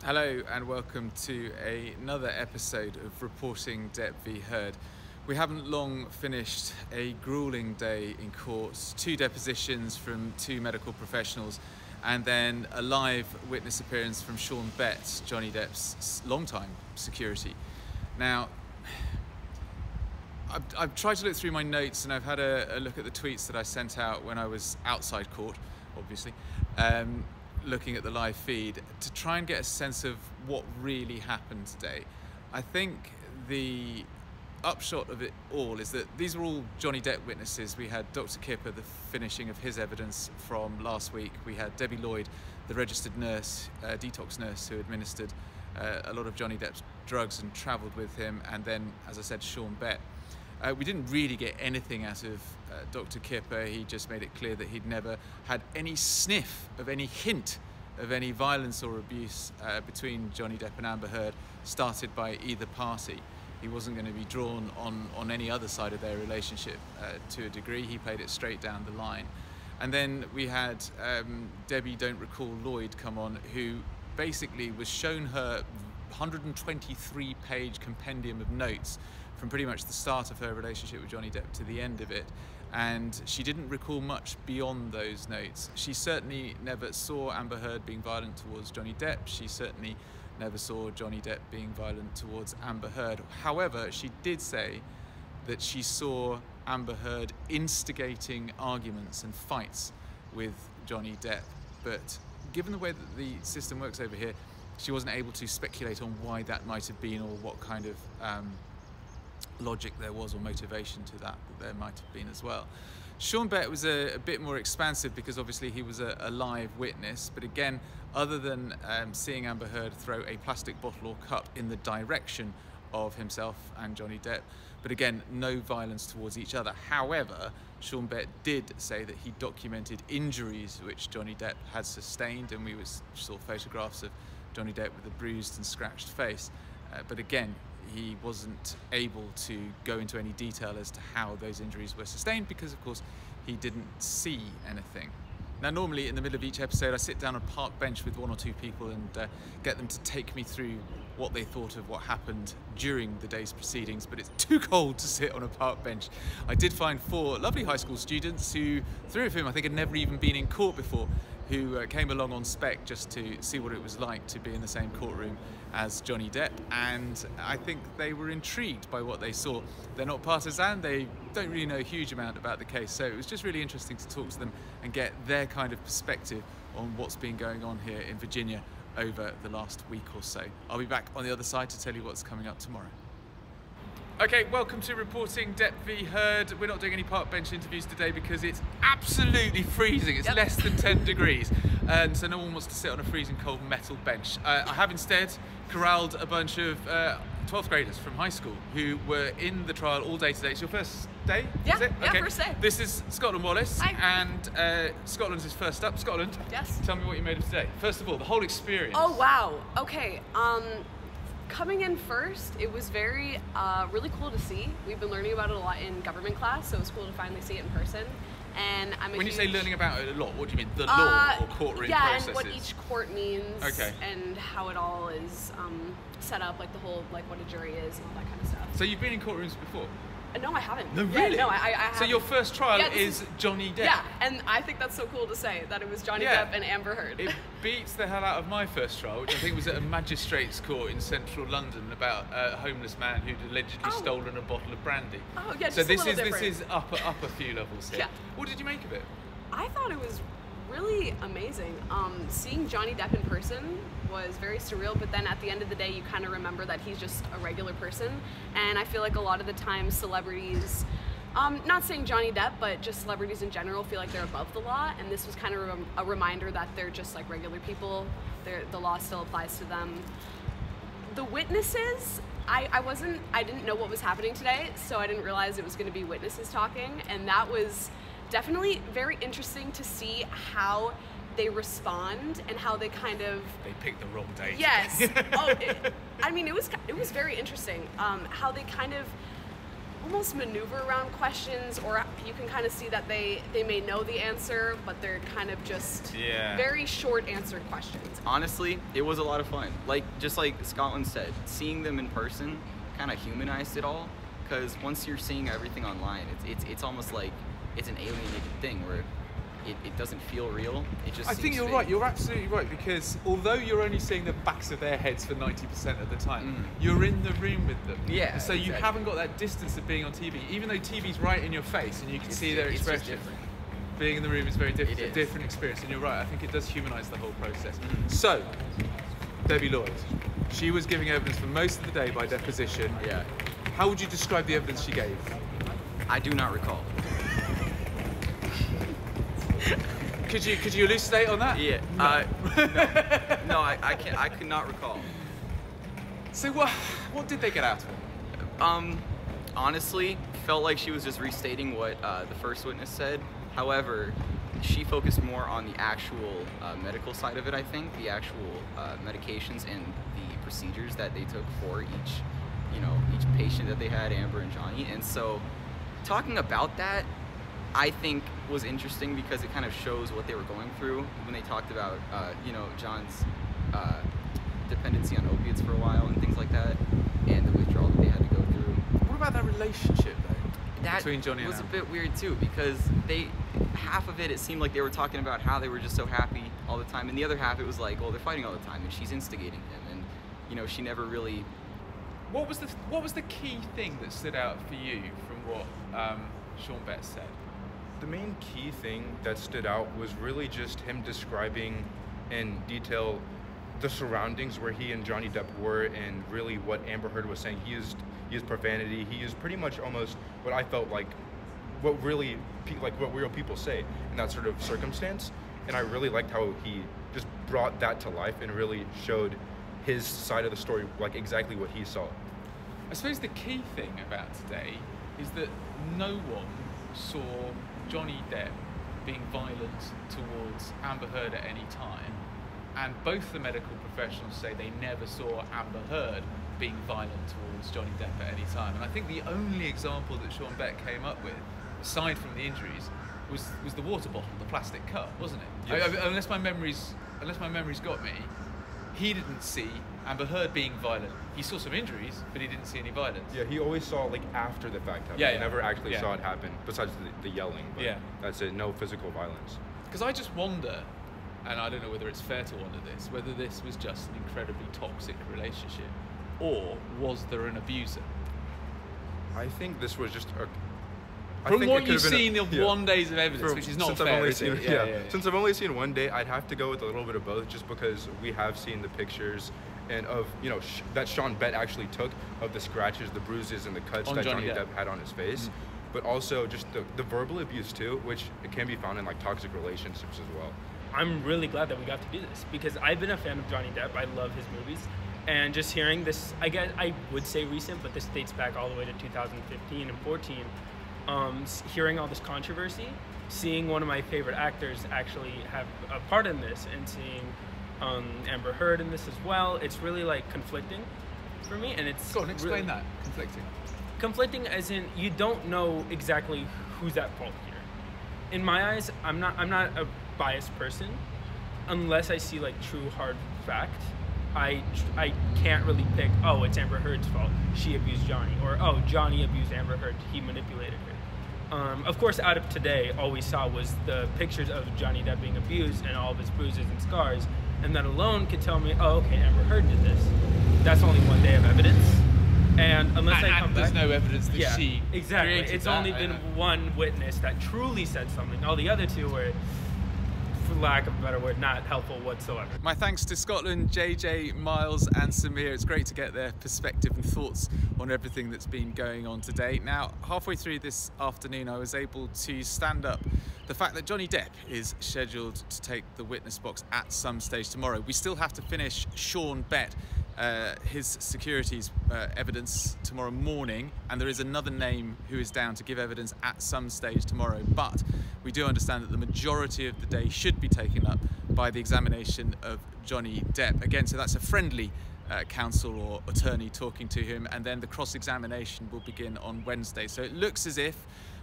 Hello and welcome to another episode of Reporting Depp v Heard. We haven't long finished a grueling day in court, 2 depositions from 2 medical professionals, and then a live witness appearance from Good Bett, Johnny Depp's longtime security. Now, I've tried to look through my notes and I've had a look at the tweets that I sent out when I was outside court, obviously. Looking at the live feed to try and get a sense of what really happened today. I think the upshot of it all is that these were all Johnny Depp witnesses. We had Dr Kipper, the finishing of his evidence from last week. We had Debbie Lloyd, the registered nurse, detox nurse who administered a lot of Johnny Depp's drugs and travelled with him, and then, as I said, Good Bett. We didn't really get anything out of Dr Kipper. He just made it clear that he'd never had any sniff of any hint of any violence or abuse between Johnny Depp and Amber Heard started by either party. He wasn't going to be drawn on any other side of their relationship to a degree. He played it straight down the line. And then we had Debbie Don't Recall Lloyd come on, who basically was shown her 123-page compendium of notes from pretty much the start of her relationship with Johnny Depp to the end of it, and she didn't recall much beyond those notes. She certainly never saw Amber Heard being violent towards Johnny Depp. She certainly never saw Johnny Depp being violent towards Amber Heard. However, she did say that she saw Amber Heard instigating arguments and fights with Johnny Depp, but given the way that the system works over here, she wasn't able to speculate on why that might have been or what kind of logic there was or motivation to that there might have been as well. Good Bett was a bit more expansive because obviously he was a live witness, but again, other than seeing Amber Heard throw a plastic bottle or cup in the direction of himself and Johnny Depp, but again, no violence towards each other. However, Good Bett did say that he documented injuries which Johnny Depp had sustained, and we saw photographs of Johnny Depp with a bruised and scratched face, but again, he wasn't able to go into any detail as to how those injuries were sustained because, of course, he didn't see anything. Now, normally in the middle of each episode, I sit down on a park bench with 1 or 2 people and get them to take me through what they thought of what happened during the day's proceedings, but it's too cold to sit on a park bench. I did find 4 lovely high school students who, 3 of whom I think had never even been in court before, who came along on spec just to see what it was like to be in the same courtroom as Johnny Depp, and I think they were intrigued by what they saw. They're not partisan, they don't really know a huge amount about the case, so it was just really interesting to talk to them and get their kind of perspective on what's been going on here in Virginia over the last week or so. I'll be back on the other side to tell you what's coming up tomorrow. Okay, welcome to Reporting Depp v Heard. We're not doing any park bench interviews today because it's absolutely freezing. It's less than 10 degrees, and so no one wants to sit on a freezing cold metal bench. I have instead corralled a bunch of 12th graders from high school who were in the trial all day today. It's your first day? Yeah, is it? yeah, okay. First day. This is Scotland Wallace. Hi. And Scotland's is first up. Scotland, yes. Tell me what you made of today. First of all, the whole experience. Oh, wow. Okay. Coming in first, it was very, really cool to see. We've been learning about it a lot in government class, so it was cool to finally see it in person. And when you say learning about it a lot, what do you mean? The law or courtroom processes? And what each court means, okay, and how it all is set up, like the whole, like what a jury is and all that kind of stuff. So you've been in courtrooms before? No, I haven't. No, really? Yeah, no, I haven't. So your first trial is Johnny Depp? Yeah, and I think that's so cool to say, that it was Johnny Depp and Amber Heard. It beats the hell out of my first trial, which I think was at a magistrate's court in central London about a homeless man who'd allegedly stolen a bottle of brandy. Oh, yeah, just so a little this different. is up a few levels here. Yeah. What did you make of it? I thought it was really amazing. Seeing Johnny Depp in person was very surreal, but then at the end of the day you kind of remember that he's just a regular person, and I feel like a lot of the time celebrities, not saying Johnny Depp, but just celebrities in general, feel like they're above the law, and this was kind of a reminder that they're just like regular people. The law still applies to them. The witnesses, I didn't know what was happening today, so I didn't realize it was going to be witnesses talking, and that was definitely very interesting to see how they respond and how they kind of... They picked the wrong day. Yes. I mean, it was very interesting how they kind of almost maneuver around questions, or you can kind of see that they may know the answer, but they're kind of just very short answered questions. Honestly, it was a lot of fun. Like, just like Scotland said, seeing them in person kind of humanized it all, because once you're seeing everything online, it's almost like it's an alienated thing where it doesn't feel real. It just I think you're fake. right. You're absolutely right, because although you're only seeing the backs of their heads for 90% of the time, you're in the room with them. Yeah. So you haven't got that distance of being on TV, even though TV's right in your face and you can see their expression. Being in the room is very different. It's a different experience, and you're right. I think it does humanize the whole process. So, Debbie Lloyd, she was giving evidence for most of the day by deposition. Yeah. How would you describe the evidence she gave? I do not recall. Could you elucidate on that? Yeah. No, I can't. I could not recall. So what did they get out of it? Honestly, felt like she was just restating what the first witness said. However, she focused more on the actual medical side of it. I think the actual medications and the procedures that they took for each patient that they had, Amber and Johnny. And so, talking about that, I think was interesting because it kind of shows what they were going through when they talked about, John's dependency on opiates for a while and things like that, and the withdrawal that they had to go through. What about that relationship though? Between Johnny and was Amber? A bit weird too, because half of it seemed like they were talking about how they were just so happy all the time, and the other half it was like, well, they're fighting all the time, and she's instigating him, and she never really. What was the key thing that stood out for you from what Sean Bett said? The main key thing that stood out was really just him describing in detail the surroundings where he and Johnny Depp were, and really what Amber Heard was saying. He used profanity. He used pretty much almost what I felt like what real people say in that sort of circumstance. And I really liked how he just brought that to life and really showed his side of the story, like exactly what he saw. I suppose the key thing about today is that no one saw Johnny Depp being violent towards Amber Heard at any time, and both the medical professionals say they never saw Amber Heard being violent towards Johnny Depp at any time. And I think the only example that Sean Bett came up with, aside from the injuries, was the water bottle, the plastic cup, wasn't it? Yes. Unless my memory's got me, he didn't see Amber Heard being violent. He saw some injuries, but he didn't see any violence. Yeah, he always saw like after the fact happen. Yeah, He never actually yeah. saw it happen, besides the yelling. But Yeah. that's it. No physical violence. Because I just wonder, and I don't know whether it's fair to wonder this, whether this was just an incredibly toxic relationship, or was there an abuser? I think this was just a. From what you've seen of 1 days of evidence, which is not since fair, I've only is seen, it? yeah. Since I've only seen 1 day, I'd have to go with a little bit of both, just because we have seen the pictures and of that Sean Bett actually took of the scratches, the bruises, and the cuts that Johnny Depp had on his face, but also just the verbal abuse too, which it can be found in like toxic relationships as well. I'm really glad that we got to do this, because I've been a fan of Johnny Depp. I love his movies, and just hearing this, I guess I would say recent, but this dates back all the way to 2015 and 14. Hearing all this controversy, seeing one of my favorite actors actually have a part in this, and seeing Amber Heard in this as well, it's really like conflicting for me. And it's Go on, explain really that. Conflicting. Conflicting as in you don't know exactly who's at fault here. In my eyes, I'm not a biased person unless I see like true hard fact. I can't really pick, oh, it's Amber Heard's fault, she abused Johnny, or oh, Johnny abused Amber Heard, he manipulated her. Of course, out of today, all we saw was the pictures of Johnny Depp being abused and all of his bruises and scars, and that alone could tell me, oh, okay, Amber Heard did this. That's only 1 day of evidence, and unless I come there's back, no evidence that she exactly. created It's that, only been one witness that truly said something. All the other two were, for lack of a better word, not helpful whatsoever. My thanks to Scotland, JJ, Myles and Samir. It's great to get their perspective and thoughts on everything that's been going on today. Now, halfway through this afternoon, I was able to stand up the fact that Johnny Depp is scheduled to take the witness box at some stage tomorrow. We still have to finish Sean Bett, his securities evidence tomorrow morning, and there is another name who is down to give evidence at some stage tomorrow, but we do understand that the majority of the day should be taken up by the examination of Johnny Depp. Again, so that's a friendly counsel or attorney talking to him, and then the cross-examination will begin on Wednesday. So it looks as if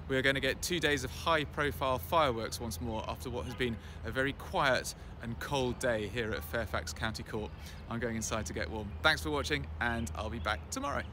we're going to get 2 days of high-profile fireworks once more after what has been a very quiet and cold day here at Fairfax County Court. I'm going inside to get warm. Thanks for watching, and I'll be back tomorrow.